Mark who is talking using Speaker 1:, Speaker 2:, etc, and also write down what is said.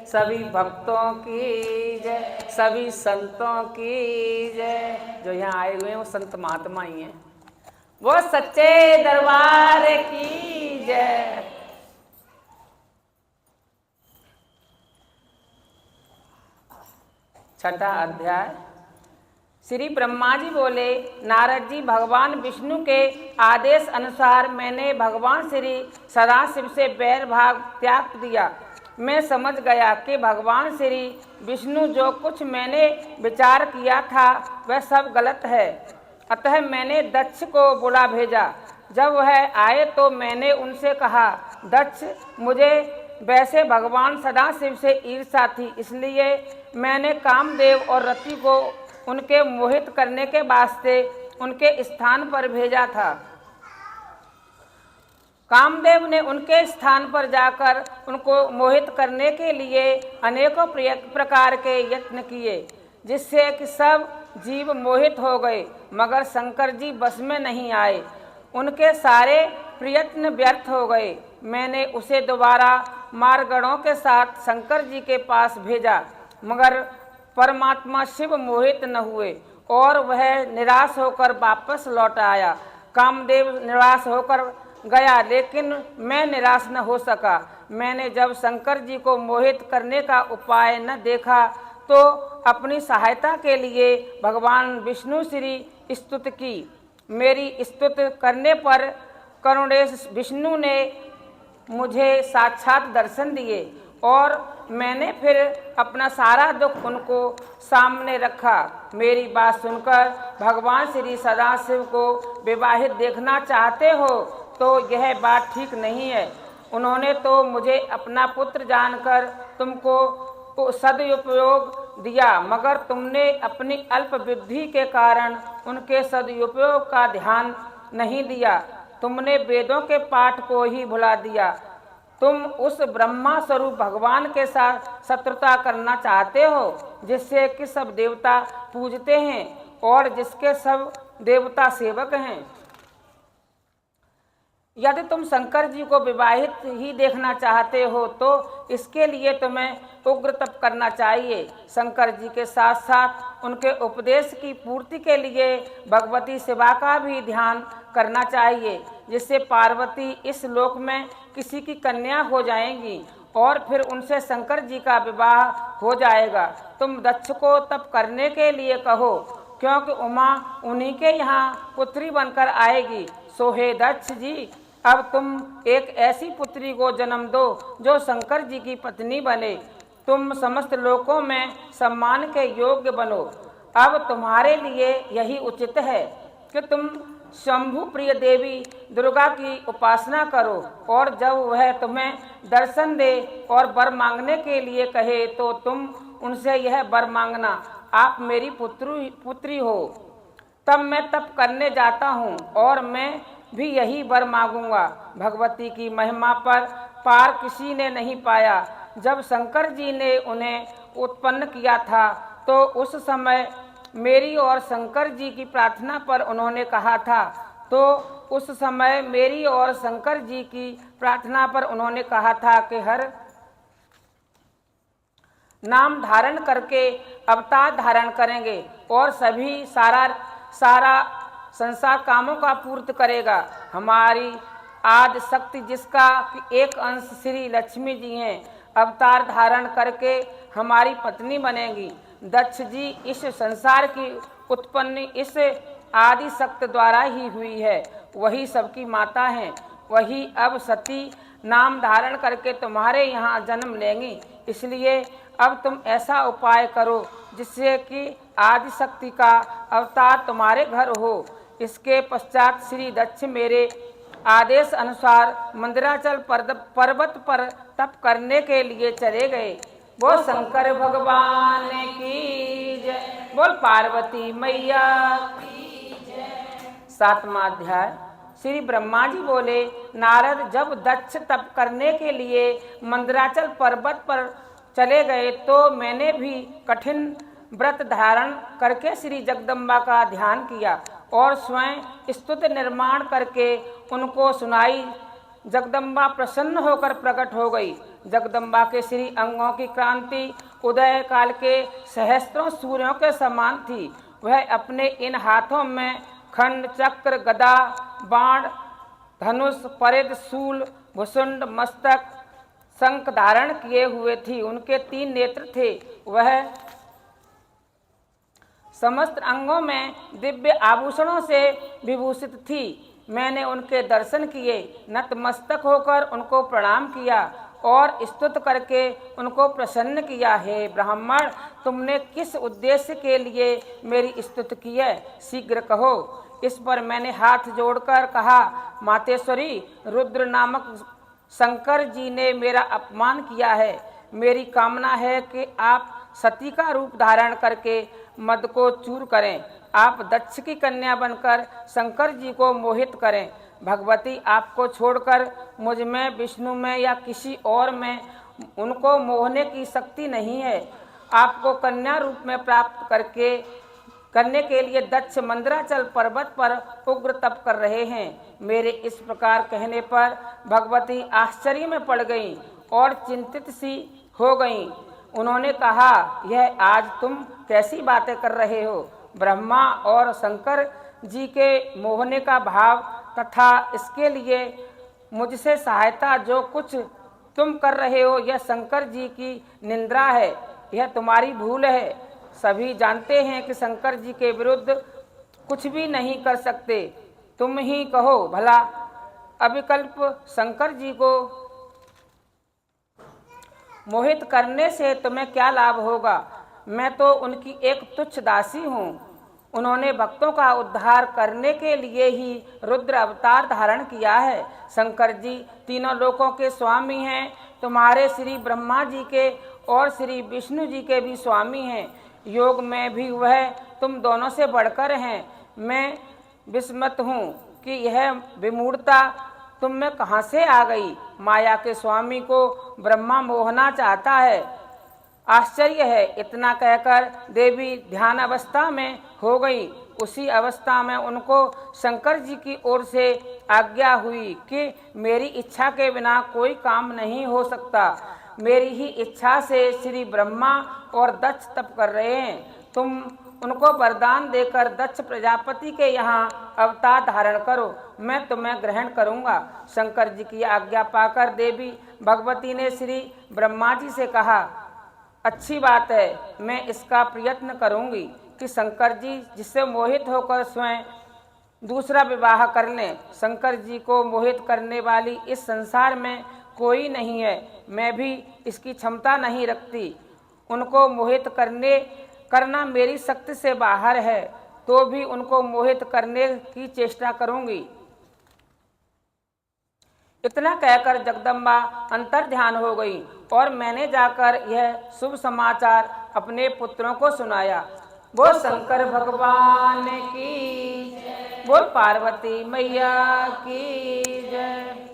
Speaker 1: सभी भक्तों की जय, सभी संतों की जय। जो यहाँ आए हुए हैं वो संत महात्मा ही हैं। वो सच्चे दरबार की जय। छठा अध्याय। श्री ब्रह्मा जी बोले, नारद जी, भगवान विष्णु के आदेश अनुसार मैंने भगवान श्री सदाशिव से बैर भाव त्याग दिया। मैं समझ गया कि भगवान श्री विष्णु जो कुछ मैंने विचार किया था वह सब गलत है। अतः मैंने दक्ष को बुला भेजा। जब वह आए तो मैंने उनसे कहा, दक्ष, मुझे वैसे भगवान सदाशिव से ईर्ष्या थी, इसलिए मैंने कामदेव और रति को उनके मोहित करने के वास्ते उनके स्थान पर भेजा था। कामदेव ने उनके स्थान पर जाकर उनको मोहित करने के लिए अनेकों प्रकार के यत्न किए, जिससे कि सब जीव मोहित हो गए, मगर शंकर जी बस में नहीं आए। उनके सारे प्रयत्न व्यर्थ हो गए। मैंने उसे दोबारा मारगणों के साथ शंकर जी के पास भेजा, मगर परमात्मा शिव मोहित न हुए और वह निराश होकर वापस लौट आया। कामदेव निराश होकर गया, लेकिन मैं निराश न हो सका। मैंने जब शंकर जी को मोहित करने का उपाय न देखा तो अपनी सहायता के लिए भगवान विष्णु श्री स्तुति की। मेरी स्तुति करने पर करुणेश विष्णु ने मुझे साक्षात दर्शन दिए और मैंने फिर अपना सारा दुख उनको सामने रखा। मेरी बात सुनकर भगवान श्री सदाशिव को विवाहित देखना चाहते हो तो यह बात ठीक नहीं है। उन्होंने तो मुझे अपना पुत्र जानकर तुमको सदुपयोग दिया, मगर तुमने अपनी अल्प बुद्धि के कारण उनके सदुपयोग का ध्यान नहीं दिया। तुमने वेदों के पाठ को ही भुला दिया। तुम उस ब्रह्मा स्वरूप भगवान के साथ शत्रुता करना चाहते हो, जिससे कि सब देवता पूजते हैं और जिसके सब देवता सेवक हैं। यदि तुम शंकर जी को विवाहित ही देखना चाहते हो तो इसके लिए तुम्हें उग्र तप करना चाहिए। शंकर जी के साथ साथ उनके उपदेश की पूर्ति के लिए भगवती सेवा का भी ध्यान करना चाहिए, जिससे पार्वती इस लोक में किसी की कन्या हो जाएंगी और फिर उनसे शंकर जी का विवाह हो जाएगा। तुम दक्ष को तप करने के लिए कहो, क्योंकि उमा उन्हीं के यहाँ पुत्री बनकर आएगी। सो हे दक्ष जी, अब तुम एक ऐसी पुत्री को जन्म दो जो शंकर जी की पत्नी बने। तुम समस्त लोकों में सम्मान के योग्य बनो। अब तुम्हारे लिए यही उचित है कि तुम शंभु प्रिय देवी दुर्गा की उपासना करो, और जब वह तुम्हें दर्शन दे और वर मांगने के लिए कहे तो तुम उनसे यह वर मांगना, आप मेरी पुत्री हो। तब मैं तप करने जाता हूँ और मैं भी यही वर मांगूंगा। भगवती की महिमा पर पार किसी ने नहीं पाया। जब शंकर जी ने उन्हें उत्पन्न किया था तो उस समय मेरी और शंकर जी की प्रार्थना पर उन्होंने कहा था कि हर नाम धारण करके अवतार धारण करेंगे और सभी सारा संसार कामों का पूर्ति करेगा। हमारी आदि शक्ति जिसका एक अंश श्री लक्ष्मी जी हैं, अवतार धारण करके हमारी पत्नी बनेंगी। दक्ष जी, इस संसार की उत्पत्ति इस आदि शक्ति द्वारा ही हुई है, वही सबकी माता हैं। वही अब सती नाम धारण करके तुम्हारे यहाँ जन्म लेंगी। इसलिए अब तुम ऐसा उपाय करो जिससे कि आदि शक्ति का अवतार तुम्हारे घर हो। इसके पश्चात श्री दक्ष मेरे आदेश अनुसार मंदिराचल पर्वत पर तप करने के लिए चले गए। वो शंकर भगवान की जय, बोल पार्वती मैया की जय। 7वां अध्याय। श्री ब्रह्मा जी बोले, नारद, जब दक्ष तप करने के लिए मंदिराचल पर्वत पर चले गए तो मैंने भी कठिन व्रत धारण करके श्री जगदम्बा का ध्यान किया और स्वयं स्तुति निर्माण करके उनको सुनाई। जगदम्बा प्रसन्न होकर प्रकट हो गई। जगदम्बा के श्री अंगों की क्रांति उदय काल के सहस्त्रों सूर्यों के समान थी। वह अपने इन हाथों में खंड, चक्र, गदा, बाण, धनुष, परिध, शूल, भुसुंड, मस्तक, शंख धारण किए हुए थी। उनके 3 नेत्र थे। वह समस्त अंगों में दिव्य आभूषणों से विभूषित थी। मैंने उनके दर्शन किए, नतमस्तक होकर उनको प्रणाम किया और स्तुत करके उनको प्रसन्न किया। हे ब्राह्मण, तुमने किस उद्देश्य के लिए मेरी स्तुति की है, शीघ्र कहो। इस पर मैंने हाथ जोड़कर कहा, मातेश्वरी, रुद्र नामक शंकर जी ने मेरा अपमान किया है। मेरी कामना है कि आप सती का रूप धारण करके मद को चूर करें। आप दक्ष की कन्या बनकर शंकर जी को मोहित करें। भगवती, आपको छोड़कर मुझ में, विष्णु में या किसी और में उनको मोहने की शक्ति नहीं है। आपको कन्या रूप में प्राप्त करने के लिए दक्ष मंदराचल पर्वत पर उग्र तप कर रहे हैं। मेरे इस प्रकार कहने पर भगवती आश्चर्य में पड़ गईं और चिंतित सी हो गईं। उन्होंने कहा, यह आज तुम कैसी बातें कर रहे हो? ब्रह्मा और शंकर जी के मोहने का भाव तथा इसके लिए मुझसे सहायता जो कुछ तुम कर रहे हो, यह शंकर जी की निंदा है। यह तुम्हारी भूल है। सभी जानते हैं कि शंकर जी के विरुद्ध कुछ भी नहीं कर सकते। तुम ही कहो भला, अविकल्प शंकर जी को मोहित करने से तुम्हें क्या लाभ होगा? मैं तो उनकी एक तुच्छ दासी हूँ। उन्होंने भक्तों का उद्धार करने के लिए ही रुद्र अवतार धारण किया है। शंकर जी तीनों लोकों के स्वामी हैं। तुम्हारे श्री ब्रह्मा जी के और श्री विष्णु जी के भी स्वामी हैं। योग में भी वह तुम दोनों से बढ़कर हैं। मैं विस्मत हूँ कि यह विमूढ़ता तुम में कहाँ से आ गई? माया के स्वामी को ब्रह्मा मोहना चाहता है, आश्चर्य है। इतना कहकर देवी ध्यान अवस्था में हो गई। उसी अवस्था में उनको शंकर जी की ओर से आज्ञा हुई कि मेरी इच्छा के बिना कोई काम नहीं हो सकता। मेरी ही इच्छा से श्री ब्रह्मा और दक्ष तप कर रहे हैं। तुम उनको वरदान देकर दक्ष प्रजापति के यहाँ अवतार धारण करो, मैं तुम्हें ग्रहण करूँगा। शंकर जी की आज्ञा पाकर देवी भगवती ने श्री ब्रह्मा जी से कहा, अच्छी बात है, मैं इसका प्रयत्न करूँगी कि शंकर जी जिससे मोहित होकर स्वयं दूसरा विवाह कर लें। शंकर जी को मोहित करने वाली इस संसार में कोई नहीं है। मैं भी इसकी क्षमता नहीं रखती। उनको मोहित करना मेरी शक्ति से बाहर है, तो भी उनको मोहित करने की चेष्टा करूंगी। इतना कहकर जगदम्बा अंतर ध्यान हो गई और मैंने जाकर यह शुभ समाचार अपने पुत्रों को सुनाया। बोल शंकर भगवान की, बोल पार्वती मैया की जय।